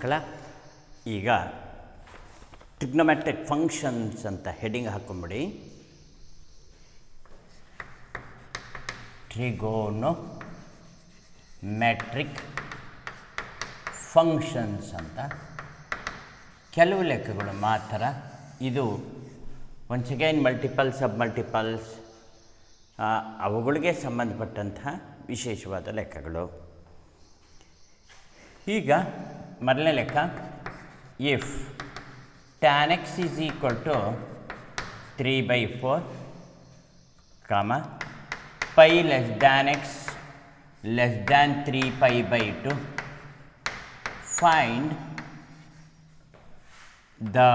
ಮಕ್ಕಳ. ಈಗ trigonometric functions ಅಂತ ಹೆಡಿಂಗ್ ಹಾಕೊಂಬಿಡಿ. ಟ್ರಿಗೋನೋಮೆಟ್ರಿಕ್ ಫಂಕ್ಷನ್ಸ್ ಅಂತ ಕೆಲವು ಲೆಕ್ಕಗಳು ಮಾತ್ರ. ಇದು once again multiple sub multiples ಅವುಗಳಿಗೆ ಸಂಬಂಧಪಟ್ಟಂತಹ ವಿಶೇಷವಾದ ಲೆಕ್ಕಗಳು. ಈಗ ಮೊದಲನೇ ಲೆಕ್ಕ, if tan x is equal to 3/4, pi less than x less than 3pi/2, find the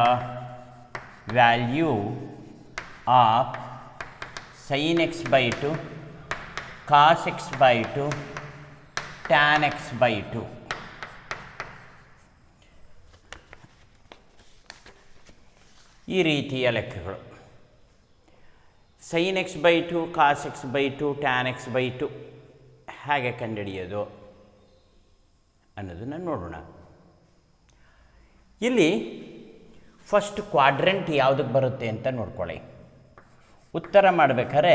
value of sin x by 2, cos x by 2, tan x by 2. ಈ ರೀತಿಯ ಲೆಕ್ಕಗಳು. sin x by 2, cos x by 2, tan x by 2 ಹೇಗೆ ಕಂಡುಹಿಡಿಯೋದು ಅನ್ನೋದನ್ನು ನೋಡೋಣ. ಇಲ್ಲಿ first quadrant ಯಾವುದಕ್ಕೆ ಬರುತ್ತೆ ಅಂತ ನೋಡ್ಕೊಳ್ಳಿ. ಉತ್ತರ ಮಾಡಬೇಕಾದ್ರೆ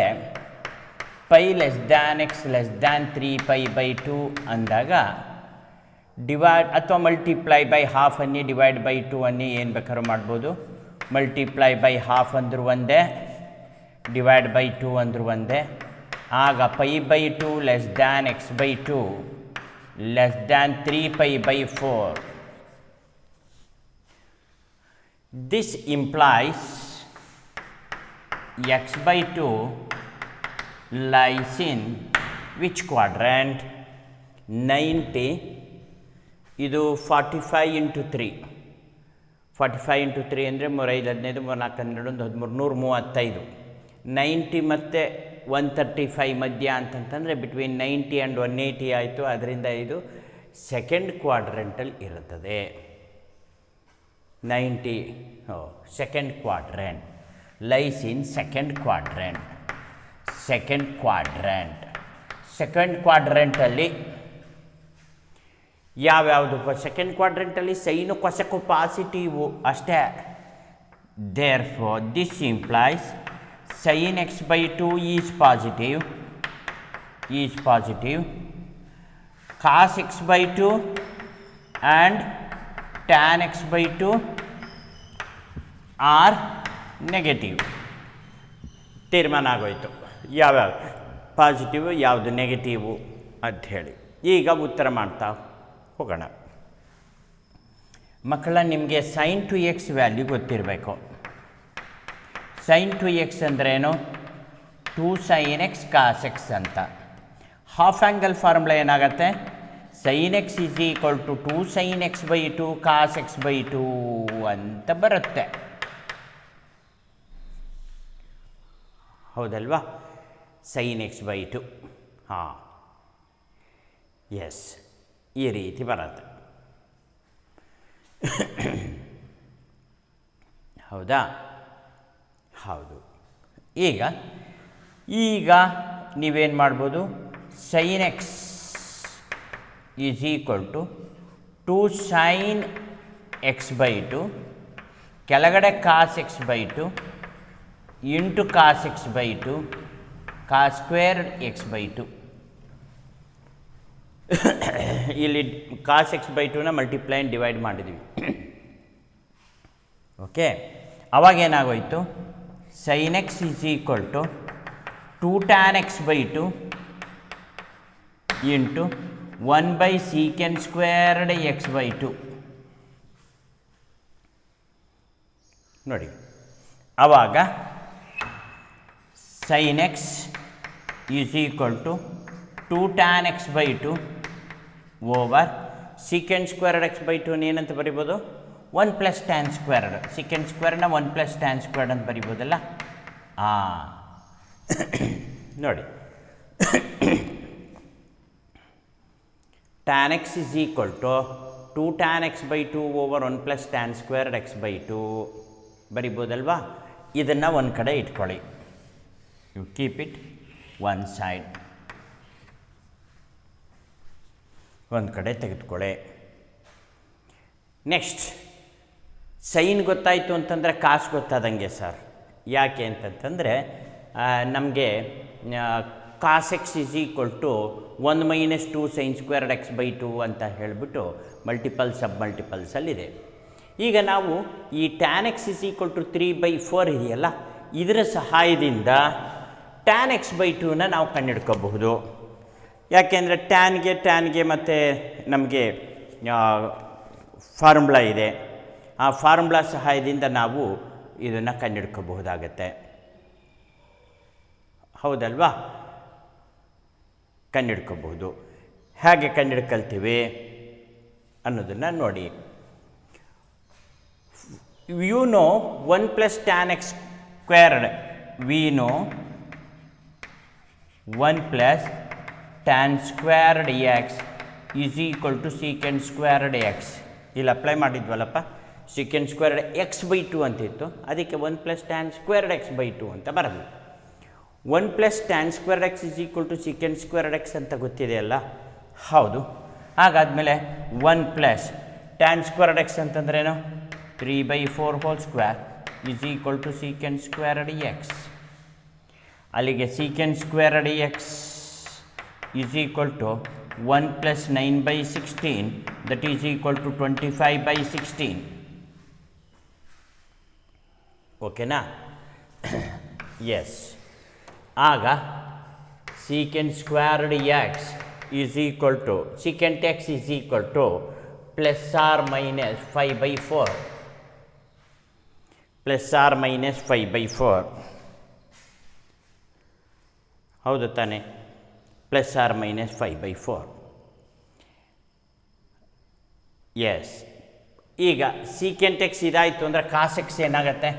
pi less than x less than 3pi/2 ಅಂದಾಗ ಡಿವೈಡ್ ಅಥವಾ ಮಲ್ಟಿಪ್ಲೈ ಬೈ ಹಾಫ್ ಅನ್ನಿ, ಡಿವೈಡ್ ಬೈ 2 ಅನ್ನಿ, ಏನು ಬೇಕಾದ್ರೂ ಮಾಡ್ಬೋದು. ಮಲ್ಟಿಪ್ಲೈ ಬೈ ಹಾಫ್ ಅಂದರೂ ಒಂದೇ, ಡಿವೈಡ್ ಬೈ 2 ಅಂದರೂ ಒಂದೇ. ಆಗ pi/2 less than x/2 less than 3pi/4. This implies x/2 lies in which quadrant? 90. ಇದು 45 × 3. 45 × 3 ಅಂದರೆ 3, 5, 15, 3, 4, 12, 13, 135. 90 ಮತ್ತು 135 ಮಧ್ಯ ಅಂತಂತಂದರೆ ಬಿಟ್ವೀನ್ 90 ಆ್ಯಂಡ್ 180 ಆಯಿತು. ಅದರಿಂದ ಇದು ಸೆಕೆಂಡ್ ಕ್ವಾಡ್ರೆಂಟಲ್ಲಿ ಇರುತ್ತದೆ. 90 second quadrant, lies in second quadrant. Second ಕ್ವಾಡ್ರೆಂಟಲ್ಲಿ ಯಾವ್ಯಾವುದು? ಸೆಕೆಂಡ್ ಕ್ವಾಡ್ರೆಂಟಲ್ಲಿ ಸೈನು ಕೊಸಕು ಪಾಸಿಟಿವು ಅಷ್ಟೇ. Therefore this implies sin x/2 is positive, cos x/2 and tan x/2 are negative. ತೀರ್ಮಾನ ಆಗೋಯಿತು ಯಾವ್ಯಾವ ಪಾಸಿಟಿವ್ ಯಾವುದು ನೆಗೆಟಿವು ಅಂಥೇಳಿ. ಈಗ ಉತ್ತರ ಮಾಡ್ತಾ ಹೋಗೋಣ. ಮಕ್ಕಳ, ನಿಮಗೆ sin 2x ವ್ಯಾಲ್ಯೂ ಗೊತ್ತಿರಬೇಕು. sin 2x ಅಂದ್ರೇನು? 2 sin x cos x ಅಂತ. ಹಾಫ್ ಆ್ಯಂಗಲ್ ಫಾರ್ಮುಲಾ ಏನಾಗುತ್ತೆ? sin x is equal to 2 sin x/2 cos x/2 ಅಂತ ಬರುತ್ತೆ. ಹೌದಲ್ವಾ? sin x/2 ಹಾಂ, ಎಸ್, ಈ ರೀತಿ ಬರುತ್ತೆ. ಹೌದಾ? ಹೌದು. ಈಗ ನೀವೇನು ಮಾಡ್ಬೋದು? sin x is equal to 2 sin x/2 ಕೆಳಗಡೆ cos x/2 into cos x/2 cos squared x/2. ಇಲ್ಲಿ cos x/2ನ ಮಲ್ಟಿಪ್ಲೈ ಆ್ಯಂಡ್ ಡಿವೈಡ್ ಮಾಡಿದ್ವಿ. ಓಕೆ, ಅವಾಗೇನಾಗೋಯಿತು? sin x is equal to 2 tan x/2 into 1/secant squared x/2. ನೋಡಿ, ಆವಾಗ sin x is equal to 2 tan x/2 over secant squared x/2 ಏನಂತ ಬರಿಬೋದು? 1 + tan squared. secant ಸ್ಕ್ವೇರ್ಡ್ನ 1 + tan squared ಅಂತ ಬರಿಬೋದಲ್ಲ. ನೋಡಿ, tan x is equal to 2 tan x/2 over 1 + tan squared x/2 ಬರಿಬೋದಲ್ವಾ? ಇದನ್ನು ಒಂದು ಕಡೆ ಇಟ್ಕೊಳ್ಳಿ. You keep it one side. ಒಂದು ಕಡೆ ತೆಗೆದುಕೊಳ್ಳಿ. ನೆಕ್ಸ್ಟ್ ಸೈನ್ ಗೊತ್ತಾಯಿತು ಅಂತಂದರೆ ಕಾಸು ಗೊತ್ತಾದಂಗೆ ಸರ್. ಯಾಕೆ ಅಂತಂತಂದರೆ ನಮಗೆ cos x is equal to 1 - 2 sin squared x by 2 ಅಂತ ಹೇಳಿಬಿಟ್ಟು ಮಲ್ಟಿಪಲ್ ಸಬ್ ಮಲ್ಟಿಪಲ್ಸಲ್ಲಿದೆ. ಈಗ ನಾವು ಈ tan x is equal to 3/4 ಇದೆಯಲ್ಲ, ಇದರ ಸಹಾಯದಿಂದ ಟ್ಯಾನ್ ಎಕ್ಸ್ ಬೈ 2ನ ನಾವು ಕಂಡುಹಿಡ್ಕೋಬಹುದು. ಯಾಕೆಂದರೆ ಟ್ಯಾನ್ಗೆ ಮತ್ತು ನಮಗೆ ಫಾರ್ಮುಲಾ ಇದೆ. ಆ ಫಾರ್ಮುಲಾ ಸಹಾಯದಿಂದ ನಾವು ಇದನ್ನು ಕಂಡುಹಿಡ್ಕೋಬಹುದಾಗತ್ತೆ, ಹೌದಲ್ವಾ? ಕಂಡುಹಿಡ್ಕೋಬಹುದು. ಹೇಗೆ ಕಂಡುಹಿಡ್ಕೊಳ್ತೀವಿ ಅನ್ನೋದನ್ನು ನೋಡಿ. You know 1 + tan x squared, we know 1 + tan squared x is equal to secant squared x. ಇಲ್ಲಿ ಅಪ್ಲೈ ಮಾಡಿದ್ವಲ್ಲಪ್ಪ, ಸೀಕೆಂಡ್ ಸ್ಕ್ವೇರ್ಡ್ ಎಕ್ಸ್ ಬೈ 2 ಅಂತಿತ್ತು, ಅದಕ್ಕೆ 1 + tan ಸ್ಕ್ವೇರ್ಡ್ ಎಕ್ಸ್ ಬೈ 2 ಅಂತ ಬರೋದು. 1 + tan squared x is equal to secant squared x ಅಂತ ಗೊತ್ತಿದೆಯಲ್ಲ, ಹೌದು. ಹಾಗಾದಮೇಲೆ 1 + tan squared x ಅಂತಂದ್ರೇನು? 3/4 whole square is equal to secant squared x. ಅಲ್ಲಿಗೆ secant squared x is equal to 1 + 9/16 that is equal to 25/16. ಓಕೆನಾ? Yes. ಆಗ secant squared x is equal to secant x is equal to ±5/4 ±5/4, ಹೌದು ತಾನೆ? ±5/4. S. ಈಗ secant X ಇದಾಯಿತು ಅಂದರೆ cos x ಏನಾಗುತ್ತೆ?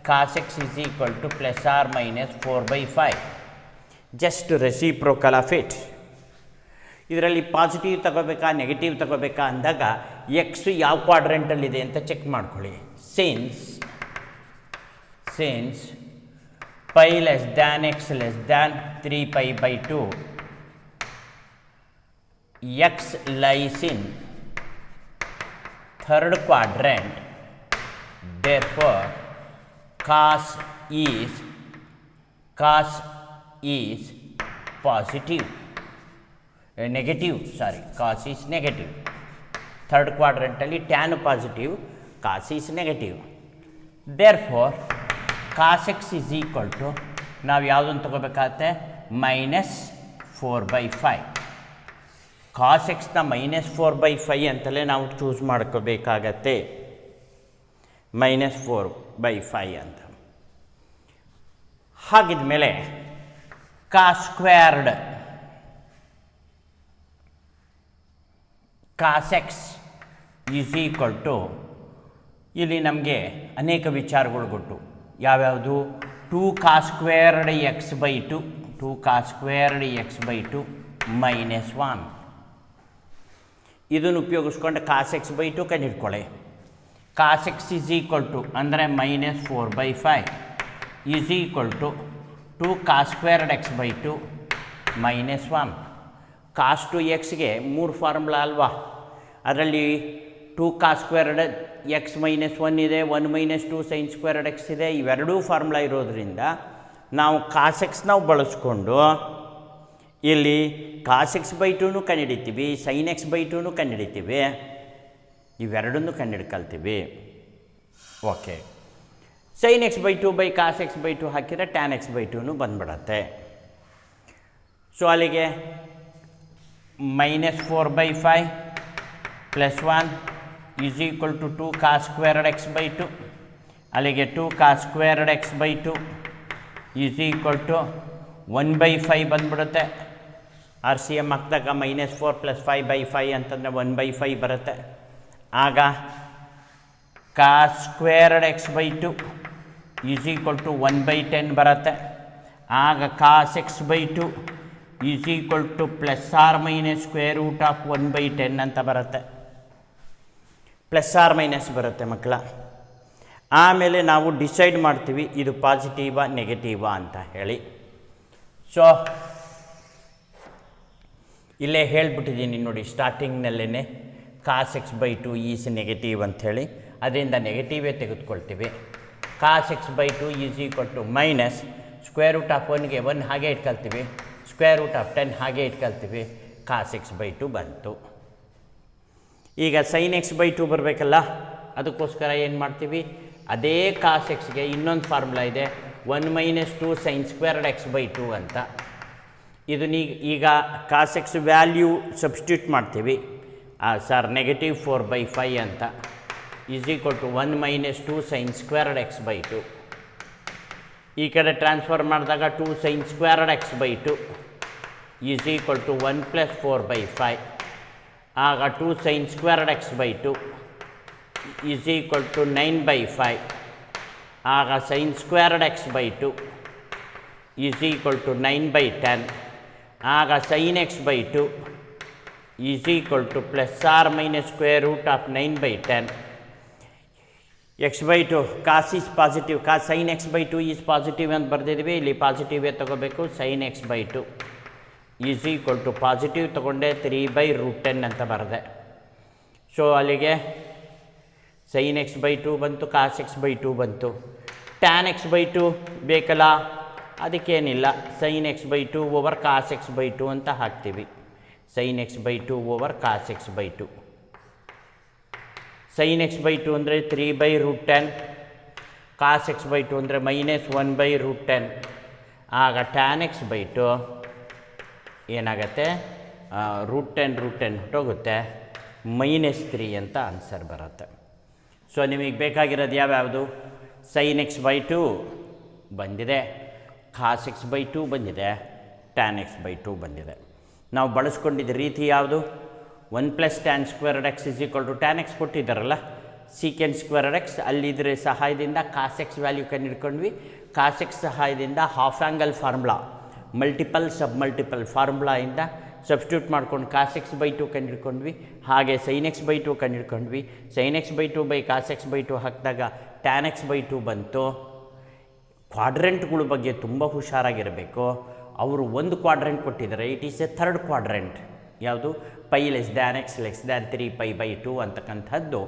Cos x is equal to ±4/5. Just reciprocal of it. ಇದರಲ್ಲಿ positive ತಗೋಬೇಕಾ ನೆಗೆಟಿವ್ ತಗೋಬೇಕಾ ಅಂದಾಗ ಎಕ್ಸು ಯಾವ ಕ್ವಾಡ್ರೆಂಟಲ್ಲಿದೆ ಅಂತ ಚೆಕ್ ಮಾಡ್ಕೊಳ್ಳಿ. Since pi less than x less than 3π/2, x lies in third quadrant, therefore cos is positive, cos is negative. Third ಕ್ವಾಡ್ರೆಂಟಲ್ಲಿ tan positive, cos is negative. Therefore cos x is equal to ನಾವು ಯಾವುದನ್ನು ತಗೋಬೇಕಾಗತ್ತೆ? -4/5. ಕಾಸ್ ಎಕ್ಸ್ನ -4/5 ಅಂತಲೇ ನಾವು choose ಮಾಡ್ಕೋಬೇಕಾಗತ್ತೆ, -4/5 ಅಂತ. ಹಾಗಿದ ಮೇಲೆ cos squared cos x is equal to, ಇಲ್ಲಿ ನಮಗೆ ಅನೇಕ ವಿಚಾರಗಳು ಗೊತ್ತು. ಯಾವ್ಯಾವುದು? 2 cos squared x by 2 2 cos squared x by 2 -1. ಇದನ್ನು ಉಪಯೋಗಿಸ್ಕೊಂಡು ಕಾಸ್ ಎಕ್ಸ್ ಬೈ 2 ಕಂಡುಹಿಡ್ಕೊಳ್ಳಿ. Cos x is equal to ಅಂದರೆ -4/5 is equal to 2 cos squared x by 2 -1. Cos two ಎಕ್ಸ್ಗೆ 3 ಫಾರ್ಮುಲಾ ಅಲ್ವಾ? ಅದರಲ್ಲಿ 2 cos ಸ್ಕ್ವೇರ್ಡ್ ಎಕ್ಸ್ -1 ಇದೆ, 1 - 2 sin ಸ್ಕ್ವೇರ್ಡ್ ಎಕ್ಸ್ ಇದೆ. ಇವೆರಡೂ ಫಾರ್ಮುಲಾ ಇರೋದರಿಂದ ನಾವು ಕಾಸ್ ಎಕ್ಸ್ ನಾವು ಬಳಸ್ಕೊಂಡು ಇಲ್ಲಿ ಕಾಸ್ ಎಕ್ಸ್ ಬೈ 2ನೂ ಕಂಡುಹಿಡಿತೀವಿ, ಸೈನ್ ಎಕ್ಸ್ ಬೈ 2ನೂ ಕಂಡುಹಿಡಿತೀವಿ, ಇವೆರಡನ್ನೂ ಕಂಡುಹಿಡ್ಕೊಳ್ತೀವಿ. Okay. Sine x by 2 by cos x by 2 ಹಾಕಿದರೆ ಟ್ಯಾನ್ ಎಕ್ಸ್ ಬೈ 2ನೂ ಬಂದ್ಬಿಡತ್ತೆ. ಸೊ ಅಲ್ಲಿಗೆ -4/5 +1 is equal to 2 cos squared x by 2. ಅಲ್ಲಿಗೆ 2 cos squared x by 2 is equal to 1/5 ಬಂದ್ಬಿಡುತ್ತೆ. RCM ಹಾಕಿದಾಗ -4 + 5/5 ಅಂತಂದರೆ 1/5 ಬರುತ್ತೆ. ಆಗ cos squared x by 2 is equal to 1/10 ಬರುತ್ತೆ. ಆಗ cos x by 2 is equal to ±√1/10 ಅಂತ ಬರುತ್ತೆ. ± ಬರುತ್ತೆ ಮಕ್ಕಳ. ಆಮೇಲೆ ನಾವು ಡಿಸೈಡ್ ಮಾಡ್ತೀವಿ ಇದು ಪಾಸಿಟಿವಾ ನೆಗೆಟಿವಾ ಅಂತ ಹೇಳಿ. ಸೊ ಇಲ್ಲೇ ಹೇಳಿಬಿಟ್ಟಿದ್ದೀನಿ ನೋಡಿ ಸ್ಟಾರ್ಟಿಂಗ್ನಲ್ಲೇ, cos x by two is negative ಅಂಥೇಳಿ, ಅದರಿಂದ ನೆಗೆಟಿವೇ ತೆಗೆದುಕೊಳ್ತೀವಿ. Cos x by two is equal to minus square root of 1ಗೆ 1 ಹಾಗೆ ಇಟ್ಕೊಳ್ತೀವಿ, ಸ್ಕ್ವೇರ್ ರೂಟ್ ಆಫ್ 10 ಹಾಗೆ ಇಟ್ಕೊಳ್ತೀವಿ, ಕಾಸ್ ಎಕ್ಸ್ ಬೈ ಟು ಬಂತು. ಈಗ ಸೈನ್ ಎಕ್ಸ್ ಬೈ ಟು ಬರಬೇಕಲ್ಲ, ಅದಕ್ಕೋಸ್ಕರ ಏನು ಮಾಡ್ತೀವಿ, ಅದೇ ಕಾಸ್ ಎಕ್ಸ್ಗೆ ಇನ್ನೊಂದು ಫಾರ್ಮುಲಾ ಇದೆ, 1 minus 2 sine squared x by two ಅಂತ. ಇದನ್ನ ಈಗ ಕಾಸ್ ಎಕ್ಸ್ ವ್ಯಾಲ್ಯೂ ಸಬ್ಸ್ಟಿಟ್ಯೂಟ್ ಮಾಡ್ತೀವಿ, ಸರ್ ನೆಗೆಟಿವ್ 4/5 ಅಂತ, is equal to 1 minus 2 sine squared x by two. ಈ ಕಡೆ ಟ್ರಾನ್ಸ್ಫರ್ ಮಾಡಿದಾಗ 2 sine squared x by two is equal to 1 plus 4/5. ಆಗ 2 sine squared x by two is equal to 9/5. ಆಗ sine squared x by two is equal to 9/10. ಆಗ sine x by two is equal to plus or minus square root of 9/10. X by two cos is positive, cos sine x by two is positive ಅಂತ ಬರೆದಿದ್ವಿ, ಇಲ್ಲಿ ಪಾಸಿಟಿವೇ ತೊಗೋಬೇಕು. Sine x by two is equal to positive ತೊಗೊಂಡೆ 3/√10 ಅಂತ ಬರೆದೆ. So ಅಲ್ಲಿಗೆ sign x by two ಬಂತು, ಕಾಸ್ ಎಕ್ಸ್ ಬೈ ಟು ಬಂತು. ಟ್ಯಾನ್ ಎಕ್ಸ್ ಬೈ ಟು ಬೇಕಲ್ಲ, ಅದಕ್ಕೇನಿಲ್ಲ, sine x by two over cos x by two ಅಂತ ಹಾಕ್ತೀವಿ. Sine x by two over cos x by two. Sine x by two ಅಂದರೆ 3/√10, cos x by two ಅಂದರೆ minus 1/√10. ಆಗ tan x by to ಏನಾಗುತ್ತೆ, √10 ಹೊಟ್ಟೋಗುತ್ತೆ, -3 ಅಂತ answer ಬರುತ್ತೆ. So ನಿಮಗೆ ಬೇಕಾಗಿರೋದು ಯಾವ್ಯಾವುದು, ಸೈನ್ ಎಕ್ಸ್ ಬೈ ಟು ಬಂದಿದೆ, ಕಾಸ್ ಎಕ್ಸ್ ಬೈ ಟು ಬಂದಿದೆ, ಟ್ಯಾನ್ ಎಕ್ಸ್ ಬೈ ಟು ಬಂದಿದೆ. ನಾವು ಬಳಸ್ಕೊಂಡಿದ್ದ ರೀತಿ ಯಾವುದು, 1 plus tan squared x is equal to tan x ಕೊಟ್ಟಿದ್ದಾರಲ್ಲ, ಸೀಕೆಂಡ್ ಸ್ಕ್ವೇರ್ಡ್ ಎಕ್ಸ್, ಅಲ್ಲಿದ್ರ ಸಹಾಯದಿಂದ ಕಾಸ್ ಎಕ್ಸ್ ವ್ಯಾಲ್ಯೂ ಕಂಡುಹಿಡ್ಕೊಂಡ್ವಿ. ಕಾಸ್ ಎಕ್ಸ್ ಸಹಾಯದಿಂದ half angle formula, multiple sub multiple ಫಾರ್ಮುಲಾಯಿಂದ ಸಬ್ಸ್ಟಿಟ್ಯೂಟ್ ಮಾಡ್ಕೊಂಡು ಕಾಸ್ ಎಕ್ಸ್ ಬೈ ಟು ಕಂಡುಹಿಡ್ಕೊಂಡ್ವಿ. ಹಾಗೆ ಸೈನ್ ಎಕ್ಸ್ ಬೈ ಟು ಕಂಡುಹಿಡ್ಕೊಂಡ್ವಿ. Sine x by two by cos x by to ಹಾಕಿದಾಗ ಟ್ಯಾನ್ ಎಕ್ಸ್ ಬೈ ಟು ಬಂತು. ಕ್ವಾಡ್ರೆಂಟ್ಗಳ ಬಗ್ಗೆ ತುಂಬ ಹುಷಾರಾಗಿರಬೇಕು. ಅವರು ಒಂದು ಕ್ವಾಡ್ರೆಂಟ್ ಕೊಟ್ಟಿದ್ದಾರೆ, it is a third quadrant. ಯಾವುದು, π less than x less than 3π/2 ಅಂತಕ್ಕಂಥದ್ದು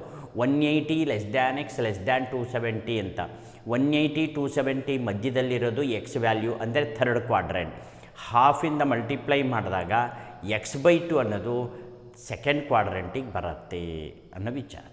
180 less than x less than 270 ಅಂತ. 180 270 ಮಧ್ಯದಲ್ಲಿರೋದು ಎಕ್ಸ್ ವ್ಯಾಲ್ಯೂ ಅಂದರೆ ಥರ್ಡ್ ಕ್ವಾಡ್ರೆಂಟ್. ಹಾಫಿಂದ ಮಲ್ಟಿಪ್ಲೈ ಮಾಡಿದಾಗ ಎಕ್ಸ್ ಬೈ ಟು ಅನ್ನೋದು ಸೆಕೆಂಡ್ ಕ್ವಾಡ್ರೆಂಟಿಗೆ ಬರುತ್ತೆ ಅನ್ನೋ ವಿಚಾರ.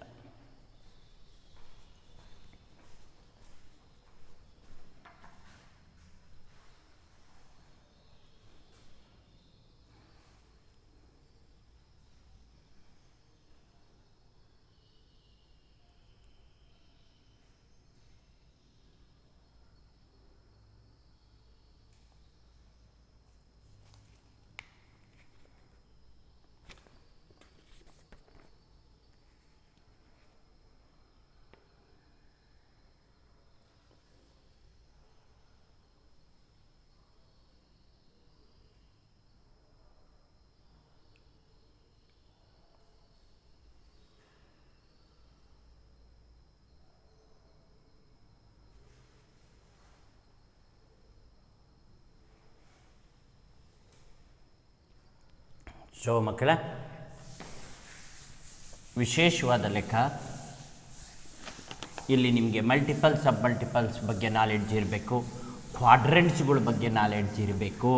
ಸೊ ಮಕ್ಕಳ, ವಿಶೇಷವಾದ ಲೆಕ್ಕ ಇಲ್ಲಿ ನಿಮಗೆ ಮಲ್ಟಿಪಲ್ ಸಬ್ ಮಲ್ಟಿಪಲ್ಸ್ ಬಗ್ಗೆ ನಾಲೆಡ್ಜ್ ಇರಬೇಕು, ಕ್ವಾಡ್ರೆಂಟ್ಸ್ಗಳ ಬಗ್ಗೆ ನಾಲೆಡ್ಜ್ ಇರಬೇಕು.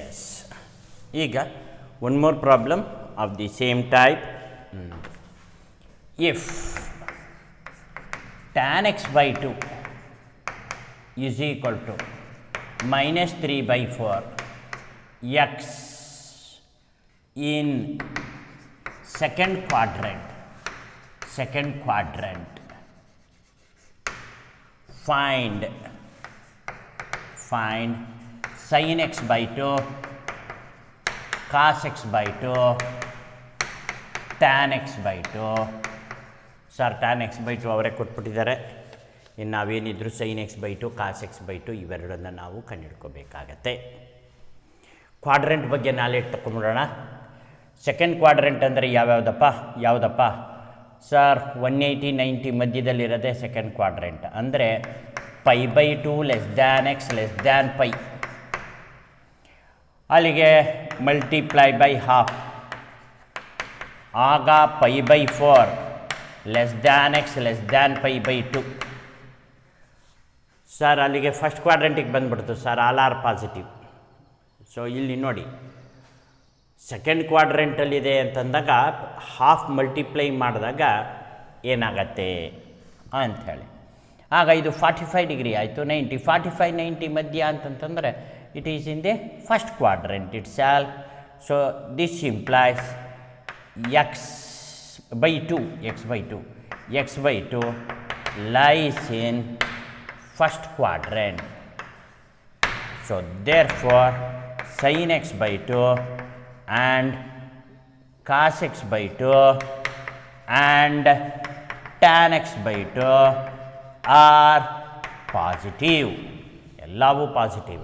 ಎಸ್, ಈಗ one more problem of the same type. If tan x by 2 is equal to -3/4 x in second quadrant, find sin x by 2, cos x by 2, tan x by 2. Sir tan x by 2 ಅವರೇ ಕೊಟ್ಬಿಟ್ಟಿದ್ದಾರೆ. ಇನ್ನು ನಾವೇನಿದ್ರು sin x by 2 cos x by 2 ಇವೆರಡನ್ನು ನಾವು ಕಂಡುಹಿಡ್ಕೋಬೇಕಾಗತ್ತೆ. Quadrant ಬಗ್ಗೆ knowledge ತಗೊಂಬಿಡೋಣ. Second quadrant ಅಂದರೆ ಯಾವುದಪ್ಪ sir 180 90 ಮಧ್ಯದಲ್ಲಿರೋದೇ second quadrant. ಅಂದರೆ π/2 less than x less than pi. ಅಲ್ಲಿಗೆ multiply by half, ಆಗ pi by 4 less than x less than pi by 2. Sir ಅಲ್ಲಿಗೆ first ಕ್ವಾಡ್ರೆಂಟಿಗೆ ಬಂದ್ಬಿಡ್ತು sir, all are positive. So ಇಲ್ಲಿ ನೋಡಿ ಸೆಕೆಂಡ್ ಕ್ವಾಡ್ರೆಂಟಲ್ಲಿದೆ ಅಂತಂದಾಗ ಹಾಫ್ ಮಲ್ಟಿಪ್ಲೈ ಮಾಡಿದಾಗ ಏನಾಗತ್ತೆ ಅಂಥೇಳಿ. ಆಗ ಇದು 45 ಡಿಗ್ರಿ ಆಯಿತು, 90, 45, 90 ಮಧ್ಯ ಅಂತಂತಂದರೆ it is in the first quadrant it self. So this implies x by to lies in first quadrant. So therefore sin x by 2 and cos x by 2 and tan x by 2 are positive. ಎಲ್ಲವೂ positive.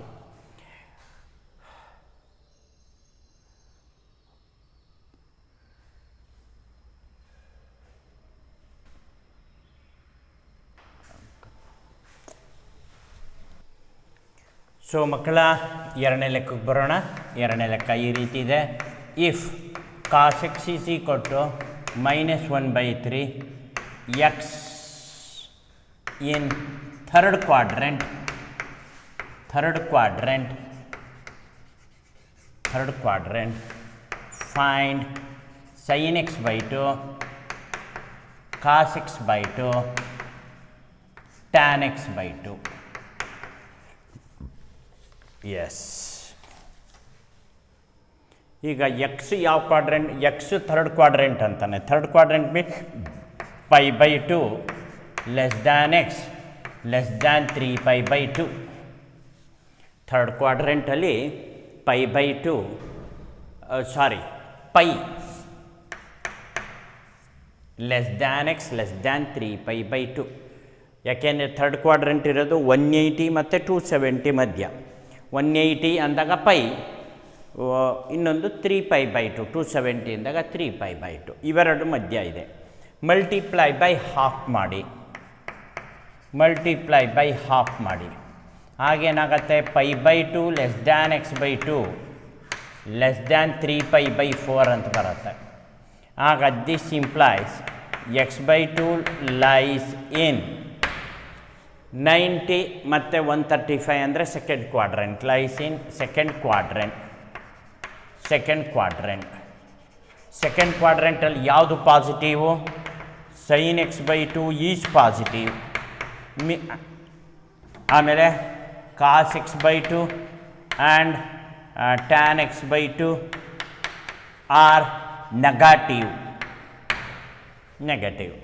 So ಮಕ್ಕಳ ಎರಡನೇ ಲೆಕ್ಕಕ್ಕೆ ಬರೋಣ. ಎರಡನೇ ಲೆಕ್ಕ ಈ ರೀತಿ ಇದೆ. If cos x is equal to -1/3 x in third quadrant find sin x by 2 cos x by 2 tan x by 2. Yes, ಈಗ ಎಕ್ಸ್ ಯಾವ ಕ್ವಾಡ್ರೆಂಟ್? ಎಕ್ಸ್ ಥರ್ಡ್ ಕ್ವಾಡ್ರೆಂಟ್ ಅಂತಾನೆ. Third quadrant means pi by 2 less than x less than 3π/2. Third ಕ್ವಾಡ್ರೆಂಟಲ್ಲಿ pi by 2 pi less than x less than 3π/2. ಯಾಕೆಂದರೆ third quadrant ಇರೋದು 180 ಮತ್ತು 270 ಮಧ್ಯ. 180 ಅಂದಾಗ ಪೈ, ಇನ್ನೊಂದು 3π/2, 270 ಅಂದಾಗ 3π/2, ಇವೆರಡು ಮಧ್ಯ ಇದೆ. ಮಲ್ಟಿಪ್ಲೈ ಬೈ ಹಾಫ್ ಮಾಡಿ ಆಗೇನಾಗತ್ತೆ, pi by 2 less than x by 2 less than 3π/4 ಅಂತ ಬರುತ್ತೆ. ಆಗ this implies x by 2 lies in 90 ಮತ್ತು 135 ಅಂದರೆ second quadrant, lies in second ಕ್ವಾಡ್ರೆಂಟಲ್ಲಿ ಯಾವುದು positive? sin x by 2 is positive. ಆಮೇಲೆ cos x by 2 and tan x by 2 are negative.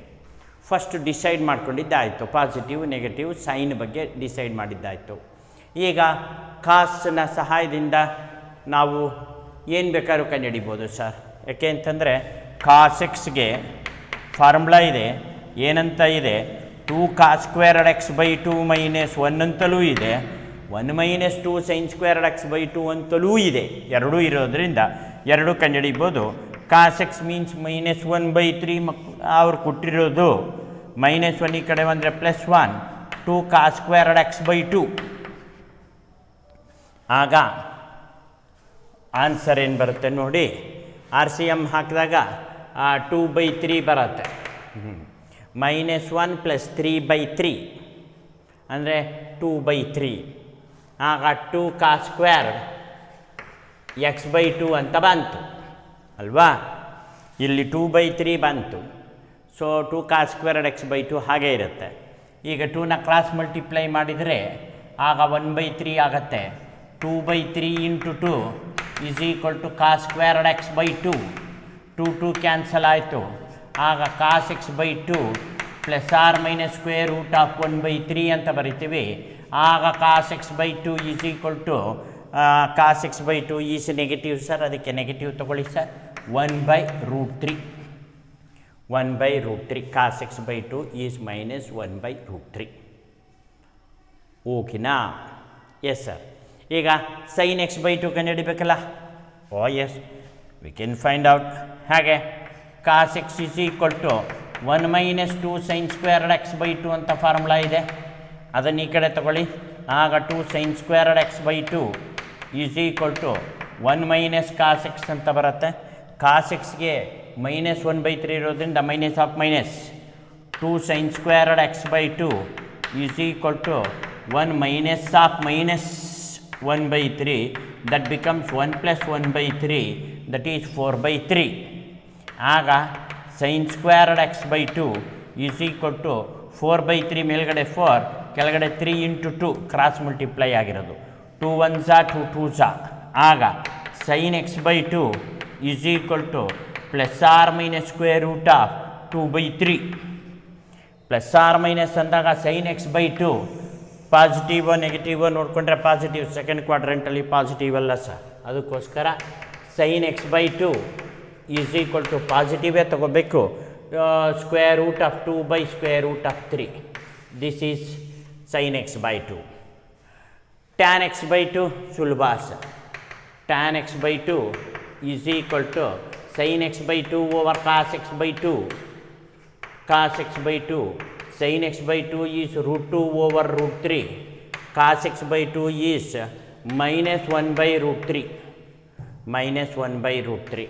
First decide ಮಾಡ್ಕೊಂಡಿದ್ದಾಯಿತು, positive negative sign ಬಗ್ಗೆ decide ಮಾಡಿದ್ದಾಯಿತು. ಈಗ ಕಾಸ್ನ ಸಹಾಯದಿಂದ ನಾವು ಏನು ಬೇಕಾದ್ರೂ ಕಂಡುಹಿಡಿಬೋದು ಸರ್. ಯಾಕೆ ಅಂತಂದರೆ ಕಾಸ್ ಎಕ್ಸ್ಗೆ ಫಾರ್ಮುಲಾ ಇದೆ, ಏನಂತ ಇದೆ, 2 cos squared x by 2 -1 ಅಂತಲೂ ಇದೆ, 1 - 2 sin squared x by 2 ಅಂತಲೂ ಇದೆ. ಎರಡೂ ಇರೋದ್ರಿಂದ ಎರಡೂ ಕಂಡುಹಿಡಿಬೋದು. ಕಾಸ್ ಎಕ್ಸ್ ಮೀನ್ಸ್ -1/3 ಅವ್ರು ಕೊಟ್ಟಿರೋದು, -1 ಈ ಕಡೆ ಬಂದರೆ +1, 2 cos squared x by 2. ಆಗ ಆನ್ಸರ್ ಏನು ಬರುತ್ತೆ ನೋಡಿ, RCM ಹಾಕಿದಾಗ 2/3 ಬರುತ್ತೆ. -1 + 3/3 ಅಂದರೆ 2/3. ಆಗ 2 cos squared x by 2 ಅಂತ ಬಂತು ಅಲ್ವಾ? ಇಲ್ಲಿ 2/3 ಬಂತು. So 2 cos squared x by 2 ಹಾಗೇ ಇರುತ್ತೆ. ಈಗ 2ನ ಕ್ರಾಸ್ ಮಲ್ಟಿಪ್ಲೈ ಮಾಡಿದರೆ ಆಗ 1/3 ಆಗುತ್ತೆ. 2/3 × 2 is equal to cos squared x by 2. 2 cancel ಆಯಿತು. ಆಗ cos x by 2 ± square root of 1/3 ಅಂತ ಬರಿತೀವಿ. ಆಗ cos x by 2 is equal to cos x by 2 is negative sir, ಅದಕ್ಕೆ ನೆಗೆಟಿವ್ ತೊಗೊಳ್ಳಿ sir. 1/√3 cos x by 2 is -1/√3. ಓಕೆನಾ? Yes sir. ಈಗ sin x by 2 ಕಂಡುಹಿಡಿಬೇಕಲ್ಲ? Yes, we can find out. ಹಾಗೆ cos x is equal to 1 - 2 sin squared x by 2 ಅಂತ formula ಇದೆ, ಅದನ್ನು ಈ ಕಡೆ ತಗೊಳ್ಳಿ. ಆಗ 2 sin squared x by 2 is equal to 1 minus cos x ಅಂತ ಬರುತ್ತೆ. ಕಾಸ್ ಎಕ್ಸ್ಗೆ -1/3 ಇರೋದ್ರಿಂದ minus of minus 2 sin squared x by 2 is equal to 1 minus of minus 1/3, that becomes 1 plus 1/3, that is 4/3. ಆಗ sin squared x by 2 is equal to 4/3 ಮೇಲ್ಗಡೆ 4 ಕೆಳಗಡೆ 3 into 2 cross multiply ಆಗಿರೋದು 2 1s 2 2s. ಆಗ sin x by 2 is equal to plus or minus square root of 2/3. Plus or minus ಅಂದಾಗ sin x by 2 positive negative ನೋಡಿಕೊಂಡ್ರೆ positive, second ಕ್ವಾಡ್ರೆಂಟಲ್ಲಿ positive ಅಲ್ಲ sir. ಅದಕ್ಕೋಸ್ಕರ sin x by 2 is equal to ಪಾಸಿಟಿವೇ ತಗೋಬೇಕು. Square root of 2 by square root of 3. This is sin x by 2. tan x by 2 ಸುಲಭ sir. tan x by 2 is equal to sin x by 2 over cos x by 2. cos x by 2, sin x by 2 is root 2 over root 3. cos x by 2 is minus 1 by root 3. minus 1 by root 3.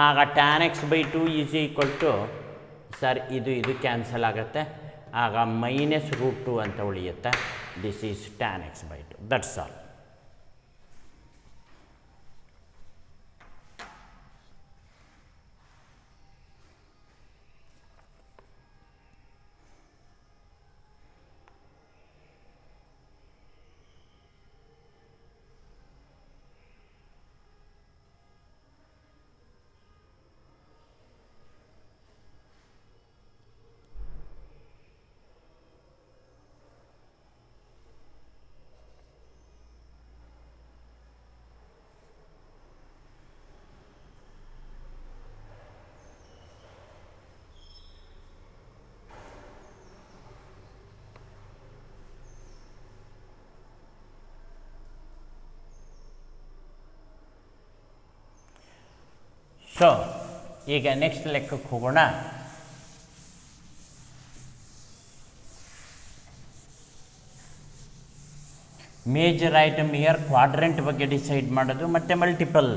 ಆಗ tan x by 2 is equal to, sir ಇದು cancel ಆಗುತ್ತೆ, ಆಗ minus root 2 ಅಂತ ಉಳಿಯುತ್ತೆ. This is tan x by 2. That's all. So ಈಗ next ಲೆಕ್ಕಕ್ಕೆ ಹೋಗೋಣ. Major item year quadrant ಬಗ್ಗೆ ಡಿಸೈಡ್ ಮಾಡೋದು ಮತ್ತು ಮಲ್ಟಿಪಲ್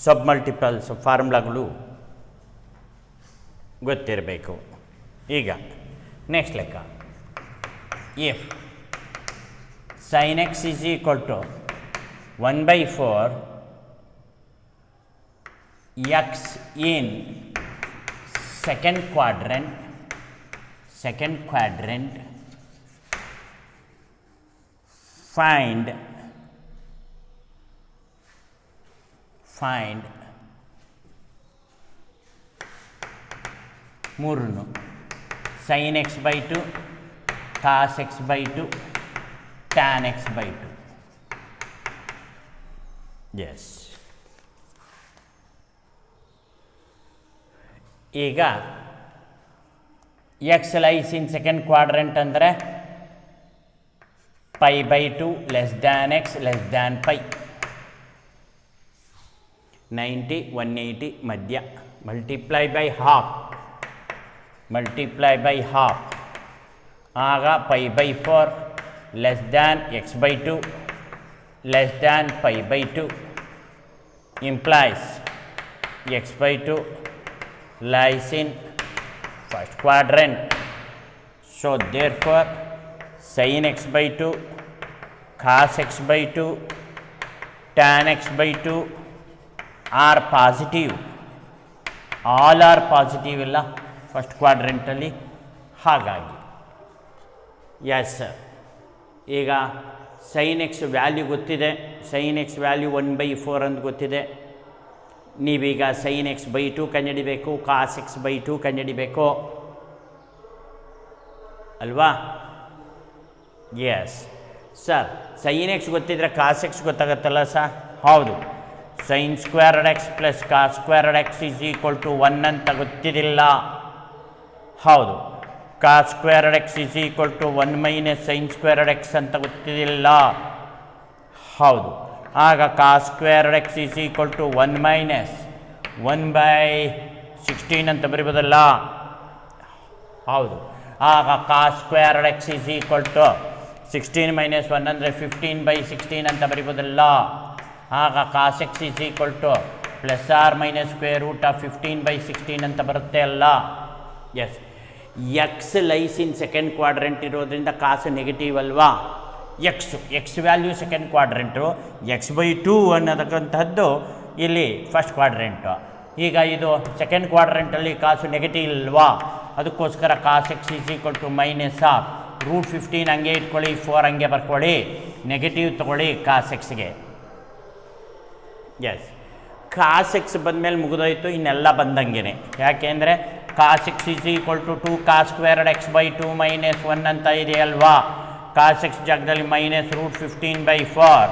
ಸಬ್ ಮಲ್ಟಿಪಲ್ಸ್ ಫಾರ್ಮುಲಾಗಳು ಗೊತ್ತಿರಬೇಕು. ಈಗ ನೆಕ್ಸ್ಟ್ ಲೆಕ್ಕ, if sin x is equal to 1/4 x in second quadrant find ಮೂರನ್ನು sin x by 2, cos x by 2, tan x by 2. yes. ಈಗ x lies in second quadrant ಅಂದರೆ π/2 less than x less than π. 90 180 ಮಧ್ಯ multiply by half ಆಗ π/4 less than x/2 less than π/2 implies x/2 lies in first quadrant. So therefore sin x by 2, cos x by 2, tan x by 2 are positive. all are positive ಇಲ್ಲ first ಕ್ವಾಡ್ರೆಂಟಲ್ಲಿ. ಹಾಗಾಗಿ S, ಈಗ sin x value ಗೊತ್ತಿದೆ, sin x value 1/4 ಅಂತ ಗೊತ್ತಿದೆ. ನೀವೀಗ sin x by 2 ಕಂಡುಹಿಡಿಬೇಕು, cos x by 2 ಕಂಡುಹಿಡಿಬೇಕು ಅಲ್ವಾ? ಎಸ್ ಸರ್, sin x ಗೊತ್ತಿದ್ರೆ cos x ಗೊತ್ತಾಗತ್ತಲ್ಲ ಸರ್? ಹೌದು. sin squared x plus cos squared x is equal to 1 ಅಂತ ಗೊತ್ತಿದ್ದಿಲ್ಲ. ಹೌದು. cos squared x is equal to 1 minus sin squared x ಅಂತ ಗೊತ್ತಿದ್ದಿಲ್ಲ. ಹೌದು. ಆಗ cos squared x is equal to 1 minus 1/16 ಅಂತ ಬರಿಬೋದಲ್ಲ? ಹೌದು. ಆಗ cos squared x is equal to 16 minus 1 ಅಂದರೆ 15/16 ಅಂತ ಬರಿಬೋದಲ್ಲ? ಆಗ cos x is equal to plus or minus square root of 15/16 ಅಂತ ಬರುತ್ತೆ ಅಲ್ಲ. Yes, x lies in second quadrant ಇರೋದ್ರಿಂದ ಕಾಸು ನೆಗೆಟಿವ್ ಅಲ್ವಾ. X value second quadrant, x/2 ಅನ್ನೋದಕ್ಕಂಥದ್ದು ಇಲ್ಲಿ ಫಸ್ಟ್ ಕ್ವಾಡ್ರೆಂಟು. ಈಗ ಇದು ಸೆಕೆಂಡ್ ಕ್ವಾಡ್ರೆಂಟಲ್ಲಿ ಕಾಸು ನೆಗೆಟಿವ್ ಅಲ್ವಾ, ಅದಕ್ಕೋಸ್ಕರ cos x is equal to minus of root 15 ಹಂಗೆ ಇಟ್ಕೊಳ್ಳಿ, 4 ಹಂಗೆ ಬರ್ಕೊಳ್ಳಿ, ನೆಗೆಟಿವ್ ತೊಗೊಳ್ಳಿ ಕಾಸ್ ಎಕ್ಸ್ಗೆ. ಎಸ್, ಕಾಸ್ ಎಕ್ಸ್ ಬಂದಮೇಲೆ ಮುಗಿದೋಯ್ತು, ಇನ್ನೆಲ್ಲ ಬಂದಂಗೆ. ಯಾಕೆಂದರೆ cos x is equal to 2 cos squared x/2 minus 1 ಅಂತ ಇದೆ ಅಲ್ವಾ. ಕಾಸ್ ಎಕ್ಸ್ ಜಾಗದಲ್ಲಿ minus root 15/4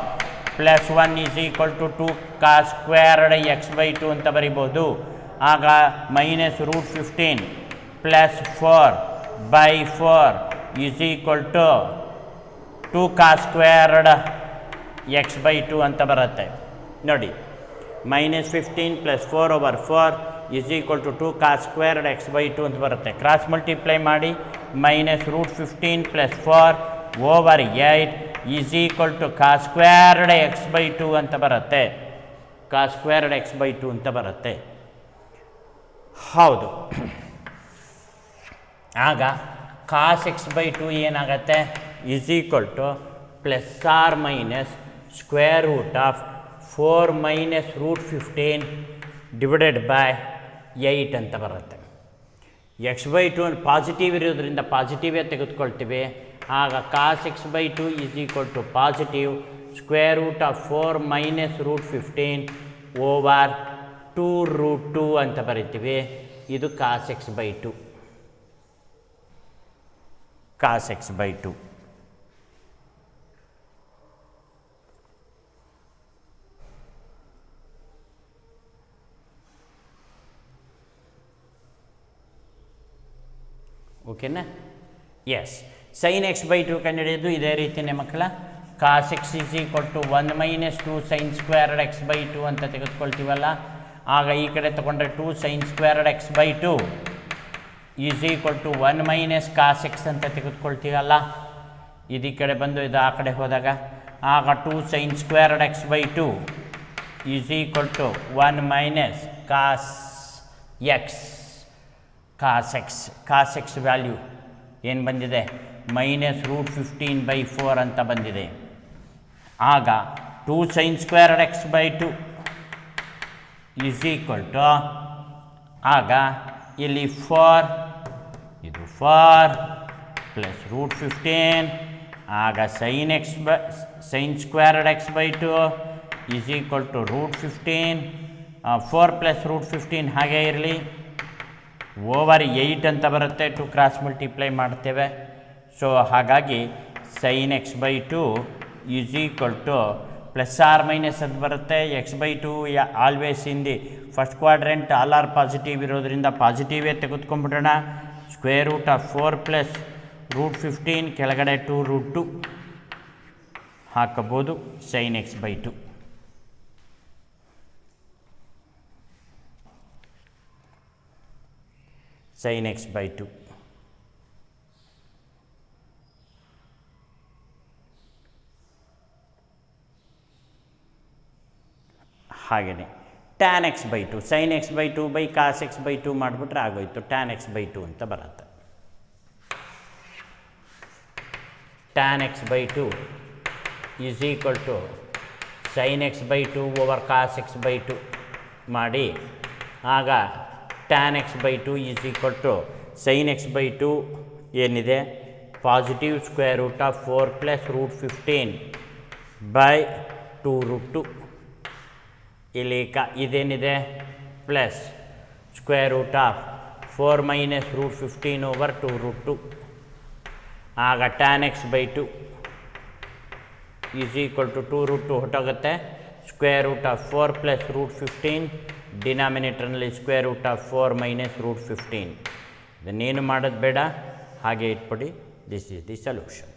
plus 1 is equal to 2 cos squared x/2 ಅಂತ ಬರಿಬೋದು. ಆಗ minus root 15 plus 4/4 is equal to 2 cos squared x/2 ಅಂತ ಬರುತ್ತೆ. ನೋಡಿ, minus 15 plus 4/4 is equal to 2 cos squared x/2 ಅಂತ ಬರುತ್ತೆ. ಕ್ರಾಸ್ ಮಲ್ಟಿಪ್ಲೈ ಮಾಡಿ minus root 15 plus 4/8 is equal to cos squared x/2 ಅಂತ ಬರುತ್ತೆ. ಕಾಸ್ ಸ್ಕ್ವೇರ್ಡ್ x/2 ಅಂತ ಬರುತ್ತೆ. ಹೌದು, ಆಗ ಕಾಸ್ x/2 ಏನಾಗತ್ತೆ, is equal to plus or minus square root of 4 minus root 15 divided by 8 ಅಂತ ಬರುತ್ತೆ. x/2 ಪಾಸಿಟಿವ್ ಇರೋದ್ರಿಂದ ಪಾಸಿಟಿವೇ ತೆಗೆದುಕೊಳ್ತೀವಿ. ಆಗ cos x/2 is equal to positive square root of 4 minus root 15 over 2√2 ಅಂತ ಬರಿತೀವಿ. ಇದು ಕಾಸ್ x/2. ಕಾಸ್ x/2 ಓಕೆನಾ. ಎಸ್, ಸೈನ್ x/2 ಕಂಡುಹಿಡಿಯೋದು ಇದೇ ರೀತಿಯೇ ಮಕ್ಕಳ. Cos x is equal to 1 minus 2 sine squared x/2 ಅಂತ ತೆಗೆದುಕೊಳ್ತೀವಲ್ಲ. ಆಗ ಈ ಕಡೆ ತೊಗೊಂಡ್ರೆ 2 sine squared x/2 is equal to 1 minus cos x ಅಂತ ತೆಗೆದುಕೊಳ್ತೀವಲ್ಲ. ಇದು ಈ ಕಡೆ ಬಂದು ಇದು ಆ ಕಡೆ ಹೋದಾಗ ಆಗ 2 sine squared x/2 is equal to 1 minus cos x. Cos x value ಏನು ಬಂದಿದೆ, ಮೈನಸ್ ರೂಟ್ 15/4 ಅಂತ ಬಂದಿದೆ. ಆಗ 2 sine squared x/2 is equal to, ಆಗ ಇಲ್ಲಿ 4 ಇದು 4 ಪ್ಲಸ್ ರೂಟ್ 15, ಆಗ sine squared x/2 is equal to root 15, 4 plus root 15 ಹಾಗೇ ಇರಲಿ, ಓವರ್ 8 ಅಂತ ಬರುತ್ತೆ. 2 ಕ್ರಾಸ್ ಮಲ್ಟಿಪ್ಲೈ ಮಾಡ್ತೇವೆ. ಸೊ ಹಾಗಾಗಿ sine x/2 is equal to plus or minus ಅಂತ ಬರುತ್ತೆ. x/2 always in the first quadrant, all are positive ಇರೋದ್ರಿಂದ ಪಾಸಿಟಿವೇ ತೆಗೆದುಕೊಂಡ್ಬಿಡೋಣ. Square root of 4 plus root 15 ಕೆಳಗಡೆ 2√2 ಹಾಕಬಹುದು. ಸೈನ್ x/2 ಸೈನ್ x/2 ಹಾಗೆಯೇ tan x/2 sign x/2 by cos x/2 ಮಾಡಿಬಿಟ್ರೆ ಆಗೋಯ್ತು. ಟ್ಯಾನ್ x/2 ಅಂತ ಬರುತ್ತೆ. Tan x/2 is equal to sine x/2 over cos x/2 ಮಾಡಿ, ಆಗ tan x/2 is equal to sine x/2 ಏನಿದೆ positive square root of 4 plus root 15 by 2√2. ಇಲ್ಲಿ ಇದೇನಿದೆ plus square root of 4 minus root 15 over 2√2. ಆಗ tan x/2 is equal to 2√2 ಹೊಟ್ಟೋಗುತ್ತೆ. Square root of 4 plus root 15, ಡಿನಾಮಿನೇಟರ್ನಲ್ಲಿ square root of 4 minus root 15. ಇದನ್ನೇನು ಮಾಡೋದು ಬೇಡ, ಹಾಗೆ ಇಟ್ಬಿಡಿ. This is the solution.